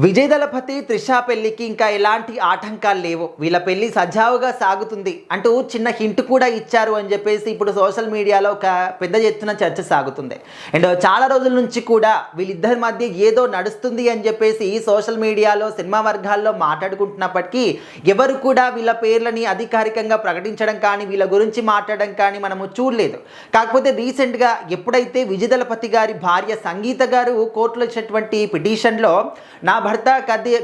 విజయ్ దళపతి త్రిష పెళ్లికి ఇంకా ఎలాంటి ఆటంకాలు లేవు, వీళ్ళ పెళ్లి సజావుగా సాగుతుంది అంటూ చిన్న హింట్ కూడా ఇచ్చారు అని చెప్పేసి ఇప్పుడు సోషల్ మీడియాలో ఒక పెద్ద ఎత్తున చర్చ సాగుతుంది. అండ్ చాలా రోజుల నుంచి కూడా వీళ్ళిద్దరి మధ్య ఏదో నడుస్తుంది అని చెప్పేసి సోషల్ మీడియాలో సినిమా వర్గాల్లో మాట్లాడుకుంటున్నప్పటికీ ఎవరు కూడా వీళ్ళ పేర్లని అధికారికంగా ప్రకటించడం కానీ వీళ్ళ గురించి మాట్లాడడం కానీ మనము చూడలేదు. కాకపోతే రీసెంట్గా ఎప్పుడైతే విజయ్ దళపతి గారి భార్య సంగీత గారు కోర్టులో ఇచ్చినటువంటి పిటిషన్లో నా భర్త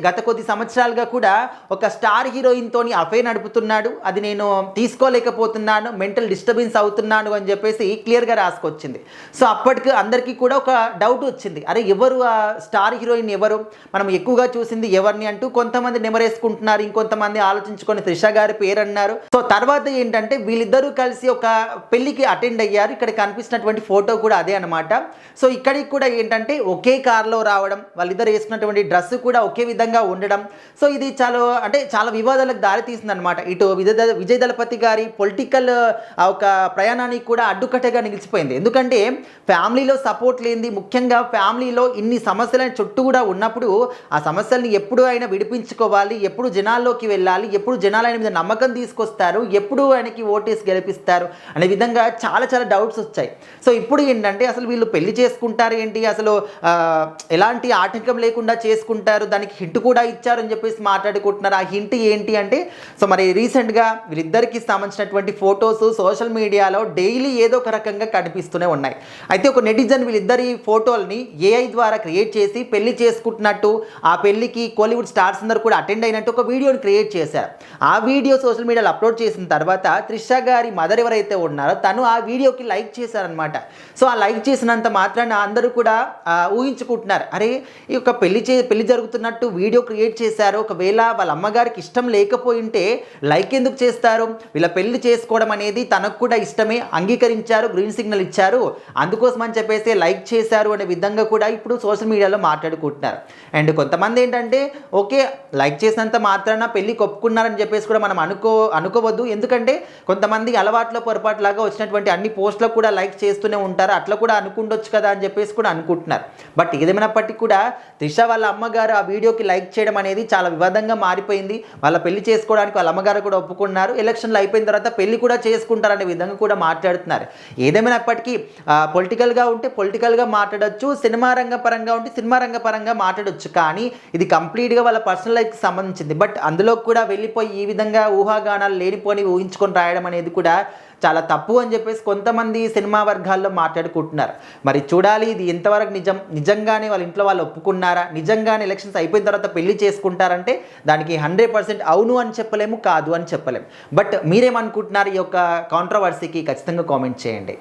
గత కొద్ది సంవత్సరాలుగా కూడా ఒక స్టార్ హీరోయిన్తోని అఫైర్ నడుపుతున్నాడు, అది నేను తీసుకోలేకపోతున్నాను, మెంటల్ డిస్టర్బెన్స్ అవుతున్నాను అని చెప్పేసి క్లియర్గా రాసుకొచ్చింది. సో అప్పటికి అందరికీ కూడా ఒక డౌట్ వచ్చింది, అరే ఎవరు ఆ స్టార్ హీరోయిన్, ఎవరు మనం ఎక్కువగా చూసింది ఎవరిని అంటూ కొంతమంది నెమరేసుకుంటున్నారు, ఇంకొంతమంది ఆలోచించుకొని త్రిష గారి పేరు అన్నారు. సో తర్వాత ఏంటంటే వీళ్ళిద్దరూ కలిసి ఒక పెళ్లికి అటెండ్ అయ్యారు. ఇక్కడ కనిపిస్తున్నటువంటి ఫోటో కూడా అదే అనమాట. సో ఇక్కడికి కూడా ఏంటంటే ఒకే కార్లో రావడం, వాళ్ళిద్దరు వేసుకున్నటువంటి డ్రెస్ కూడా ఒకే విధంగా ఉండడం, సో ఇది చాలా వివాదాలకు దారి తీసిందనమాట. ఇటు విజయ్ దళపతి గారి పొలిటికల్ ఒక ప్రయాణానికి కూడా అడ్డుకట్టగా నిలిచిపోయింది. ఎందుకంటే ఫ్యామిలీలో సపోర్ట్ లేనిది, ముఖ్యంగా ఫ్యామిలీలో ఇన్ని సమస్యల చుట్టూ కూడా ఉన్నప్పుడు ఆ సమస్యల్ని ఎప్పుడు ఆయన విడిపించుకోవాలి, ఎప్పుడు జనాల్లోకి వెళ్ళాలి, ఎప్పుడు జనాలు ఆయన మీద నమ్మకం తీసుకొస్తారు, ఎప్పుడు ఆయనకి ఓటేసి గెలిపిస్తారు అనే విధంగా చాలా డౌట్స్ వచ్చాయి. సో ఇప్పుడు ఏంటంటే అసలు వీళ్ళు పెళ్లి చేసుకుంటారు ఏంటి, అసలు ఎలాంటి ఆటంకం లేకుండా చేసుకుంటారు, దానికి హింట్ కూడా ఇచ్చారు అని చెప్పేసి మాట్లాడుకుంటున్నారు. ఆ హింట్ ఏంటి అంటే, సో మరి రీసెంట్గా వీళ్ళిద్దరికి సంబంధించినటువంటి ఫొటోస్ సోషల్ మీడియాలో డైలీ ఏదో ఒక రకంగా కనిపిస్తూనే ఉన్నాయి. అయితే ఒక నెటిజన్ వీళ్ళిద్దరి ఫోటోల్ని ఏఐ ద్వారా క్రియేట్ చేసి పెళ్లి చేసుకుంటున్నట్టు, ఆ పెళ్లికి కోలీవుడ్ స్టార్స్ అందరూ కూడా అటెండ్ అయినట్టు ఒక వీడియోని క్రియేట్ చేశారు. ఆ వీడియో సోషల్ మీడియాలో అప్లోడ్ చేసిన తర్వాత త్రిష గారి మదర్ ఎవరైతే ఉన్నారో తను ఆ వీడియోకి లైక్ చేశారనమాట. సో ఆ లైక్ చేసినంత మాత్రాన అందరూ కూడా ఊహించుకుంటున్నారు, అరే ఈ యొక్క పెళ్లి జరుగుతున్నట్టు వీడియో క్రియేట్ చేశారు, ఒకవేళ వాళ్ళ అమ్మగారికి ఇష్టం లేకపోయింటే లైక్ ఎందుకు చేస్తారు, వీళ్ళ పెళ్లి చేసుకోవడం అనేది తనకు కూడా ఇష్టమే, అంగీకరించారు, గ్రీన్ సిగ్నల్ ఇచ్చారు, అందుకోసం అని చెప్పేసి లైక్ చేశారు అనే విధంగా కూడా ఇప్పుడు సోషల్ మీడియాలో మాట్లాడుకుంటున్నారు. అండ్ కొంతమంది ఏంటంటే ఓకే లైక్ చేసినంత మాత్రాన పెళ్లికి ఒప్పుకున్నారని చెప్పేసి కూడా మనం అనుకోవద్దు. ఎందుకంటే కొంతమంది అలవాట్లో పొరపాటులాగా వచ్చినటువంటి అన్ని పోస్టులకు కూడా లైక్ చేస్తూనే ఉంటారు, అట్లా కూడా అనుకుండొచ్చు కదా అని చెప్పేసి కూడా అనుకుంటున్నారు. బట్ ఏదేమైనప్పటికీ కూడా త్రిష వాళ్ళ అమ్మగారు ఆ వీడియోకి లైక్ చేయడం అనేది చాలా వివాదంగా మారిపోయింది. వాళ్ళ పెళ్లి చేసుకోవడానికి వాళ్ళ అమ్మగారు కూడా ఒప్పుకున్నారు, ఎలక్షన్లు అయిపోయిన తర్వాత పెళ్లి కూడా చేసుకుంటారనే విధంగా కూడా మాట్లాడుతున్నారు. ఏదేమైనప్పటికీ పొలిటికల్గా ఉంటే పొలిటికల్గా మాట్లాడొచ్చు, సినిమా రంగ పరంగా ఉంటే సినిమా రంగ పరంగా మాట్లాడొచ్చు, కానీ ఇది కంప్లీట్గా వాళ్ళ పర్సనల్ లైఫ్కి సంబంధించింది. బట్ అందులో కూడా వెళ్ళిపోయి ఈ విధంగా ఊహాగానాలు లేనిపోని ఊహించుకొని రాయడం అనేది కూడా చాలా తప్పు అని చెప్పేసి కొంతమంది సినిమా వర్గాల్లో మాట్లాడుకుంటున్నారు. మరి చూడాలి ఇది ఎంతవరకు నిజంగానే వాళ్ళ ఇంట్లో వాళ్ళు ఒప్పుకున్నారా, నిజంగానే ఎలక్షన్స్ అయిపోయిన తర్వాత పెళ్లి చేసుకుంటారంటే దానికి 100% అవును అని చెప్పలేము, కాదు అని చెప్పలేము. బట్ మీరేమనుకుంటున్నారు ఈ యొక్క కాంట్రవర్సీకి ఖచ్చితంగా కామెంట్ చేయండి.